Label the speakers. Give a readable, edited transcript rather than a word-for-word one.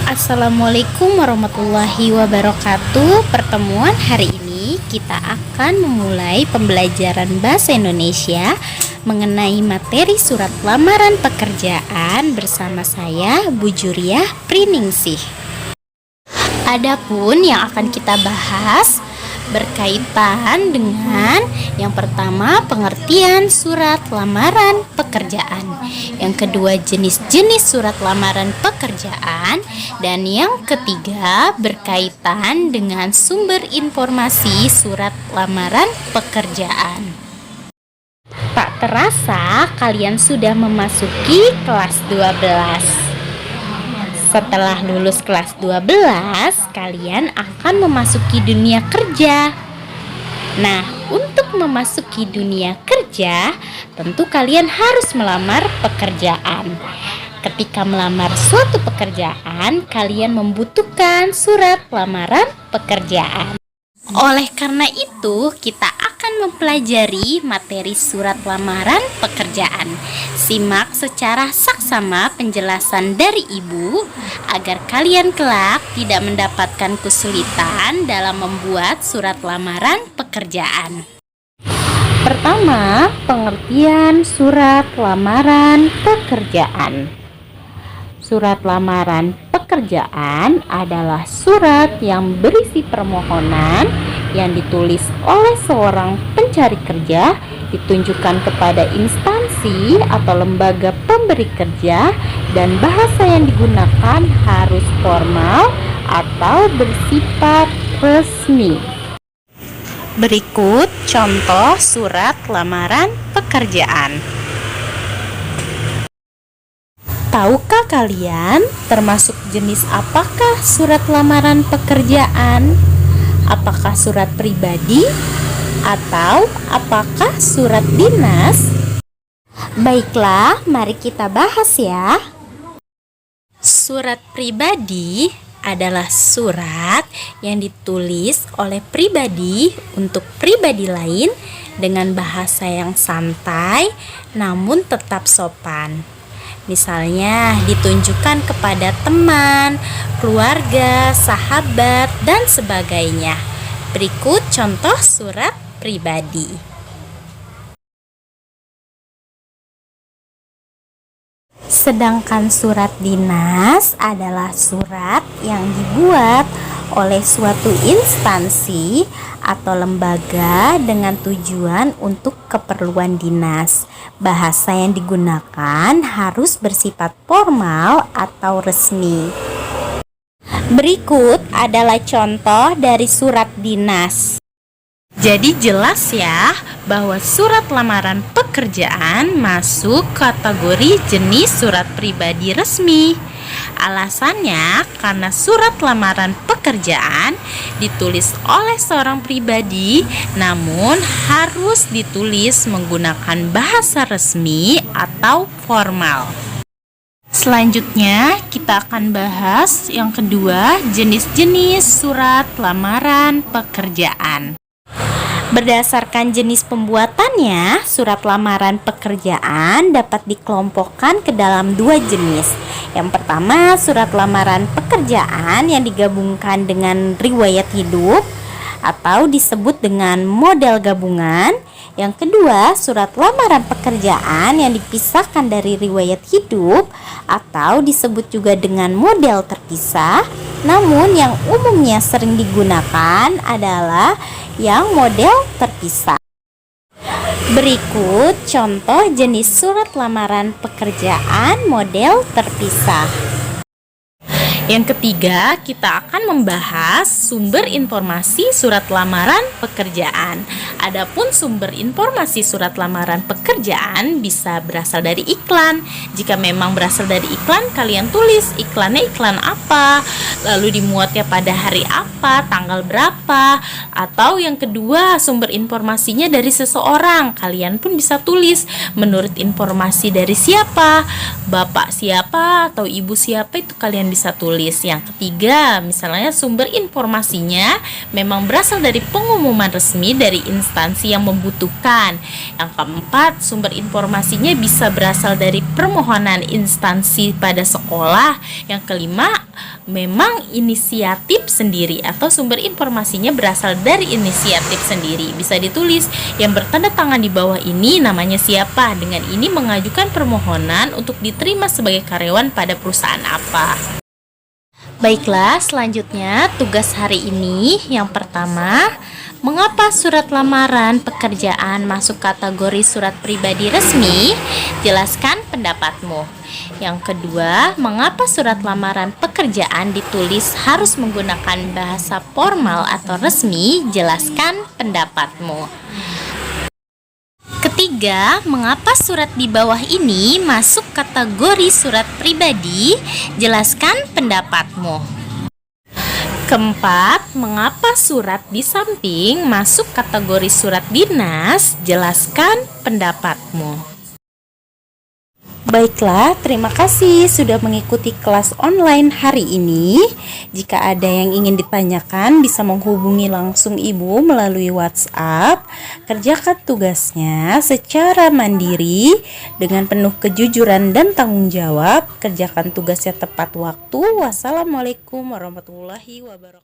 Speaker 1: Assalamualaikum warahmatullahi wabarakatuh. Pertemuan hari ini kita akan memulai pembelajaran bahasa Indonesia mengenai materi surat lamaran pekerjaan bersama saya, Bu Juriah Priningsih. Adapun yang akan kita bahas berkaitan dengan yang pertama, pengertian surat lamaran pekerjaan, yang kedua, jenis-jenis surat lamaran pekerjaan, dan yang ketiga, berkaitan dengan sumber informasi surat lamaran pekerjaan. Tak terasa kalian sudah memasuki kelas 12. Setelah lulus kelas 12, kalian akan memasuki dunia kerja. Nah, untuk memasuki dunia kerja, tentu kalian harus melamar pekerjaan. Ketika melamar suatu pekerjaan, kalian membutuhkan surat lamaran pekerjaan. Oleh karena itu, kita akan mempelajari materi surat lamaran pekerjaan. Simak secara saksama penjelasan dari Ibu agar kalian kelak tidak mendapatkan kesulitan dalam membuat surat lamaran pekerjaan. Pertama, pengertian surat lamaran pekerjaan. Surat lamaran pekerjaan adalah surat yang berisi permohonan yang ditulis oleh seorang pencari kerja, ditunjukkan kepada instansi atau lembaga pemberi kerja, dan bahasa yang digunakan harus formal atau bersifat resmi. Berikut contoh surat lamaran pekerjaan. Tahukah kalian termasuk jenis apakah surat lamaran pekerjaan? Apakah surat pribadi atau apakah surat dinas? Baiklah, mari kita bahas ya. Surat pribadi adalah surat yang ditulis oleh pribadi untuk pribadi lain dengan bahasa yang santai namun tetap sopan. Misalnya ditunjukkan kepada teman, keluarga, sahabat, dan sebagainya. Berikut contoh surat pribadi. Sedangkan surat dinas adalah surat yang dibuat oleh suatu instansi atau lembaga dengan tujuan untuk keperluan dinas. Bahasa yang digunakan harus bersifat formal atau resmi. Berikut adalah contoh dari surat dinas. Jadi jelas ya bahwa surat lamaran pekerjaan masuk kategori jenis surat pribadi resmi. Alasannya karena surat lamaran pekerjaan ditulis oleh seorang pribadi namun harus ditulis menggunakan bahasa resmi atau formal. Selanjutnya kita akan bahas yang kedua, jenis-jenis surat lamaran pekerjaan. Berdasarkan jenis pembuatannya, surat lamaran pekerjaan dapat dikelompokkan ke dalam dua jenis. Yang pertama, surat lamaran pekerjaan yang digabungkan dengan riwayat hidup atau disebut dengan model gabungan. Yang kedua, surat lamaran pekerjaan yang dipisahkan dari riwayat hidup atau disebut juga dengan model terpisah. Namun yang umumnya sering digunakan adalah yang model terpisah. Berikut contoh jenis surat lamaran pekerjaan model terpisah. Yang ketiga, kita akan membahas sumber informasi surat lamaran pekerjaan. Adapun sumber informasi surat lamaran pekerjaan bisa berasal dari iklan. Jika memang berasal dari iklan, kalian tulis iklannya iklan apa, lalu dimuatnya pada hari apa, tanggal berapa, atau yang kedua sumber informasinya dari seseorang. Kalian pun bisa tulis menurut informasi dari siapa, bapak siapa atau ibu siapa, itu kalian bisa tulis. Yang ketiga, misalnya sumber informasinya memang berasal dari pengumuman resmi dari instansi yang membutuhkan. Yang keempat, sumber informasinya bisa berasal dari permohonan instansi pada sekolah. Yang kelima, memang inisiatif sendiri atau sumber informasinya berasal dari inisiatif sendiri. Bisa ditulis yang bertanda tangan di bawah ini namanya siapa. Dengan ini mengajukan permohonan untuk diterima sebagai karyawan pada perusahaan apa. Baiklah, selanjutnya tugas hari ini yang pertama, mengapa surat lamaran pekerjaan masuk kategori surat pribadi resmi? Jelaskan pendapatmu. Yang kedua, mengapa surat lamaran pekerjaan ditulis harus menggunakan bahasa formal atau resmi? Jelaskan pendapatmu. Ketiga, mengapa surat di bawah ini masuk kategori surat pribadi? Jelaskan pendapatmu. Keempat, mengapa surat di samping masuk kategori surat dinas? Jelaskan pendapatmu. Baiklah, terima kasih sudah mengikuti kelas online hari ini. Jika ada yang ingin ditanyakan, bisa menghubungi langsung Ibu melalui WhatsApp. Kerjakan tugasnya secara mandiri dengan penuh kejujuran dan tanggung jawab. Kerjakan tugasnya tepat waktu. Wassalamualaikum warahmatullahi wabarakatuh.